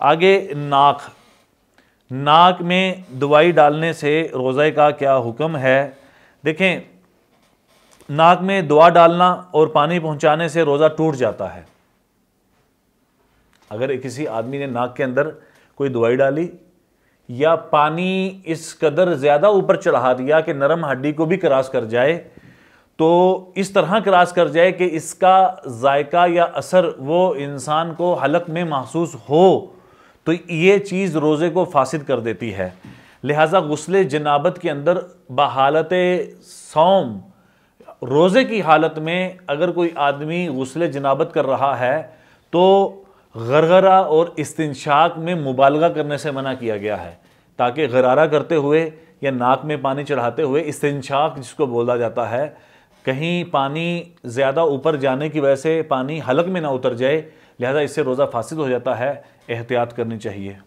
आगे नाक में दवाई डालने से रोज़े का क्या हुक्म है। देखें, नाक में दवा डालना और पानी पहुंचाने से रोज़ा टूट जाता है। अगर किसी आदमी ने नाक के अंदर कोई दवाई डाली या पानी इस कदर ज़्यादा ऊपर चढ़ा दिया कि नरम हड्डी को भी क्रॉस कर जाए, तो इस तरह क्रॉस कर जाए कि इसका जायका या असर वो इंसान को हलक में महसूस हो, तो ये चीज़ रोज़े को फासिद कर देती है। लिहाजा गुस्ले जनाबत के अंदर बहालत सौम, रोज़े की हालत में अगर कोई आदमी गुस्ले जनाबत कर रहा है तो गरगरा और इस्तिंशाक में मुबालगा करने से मना किया गया है, ताकि गरारा करते हुए या नाक में पानी चढ़ाते हुए, इस्तिंशाक जिसको बोला जाता है, कहीं पानी ज़्यादा ऊपर जाने की वजह से पानी हलक में ना उतर जाए। लिहाजा इससे रोज़ा फासिद हो जाता है, एहतियात करनी चाहिए।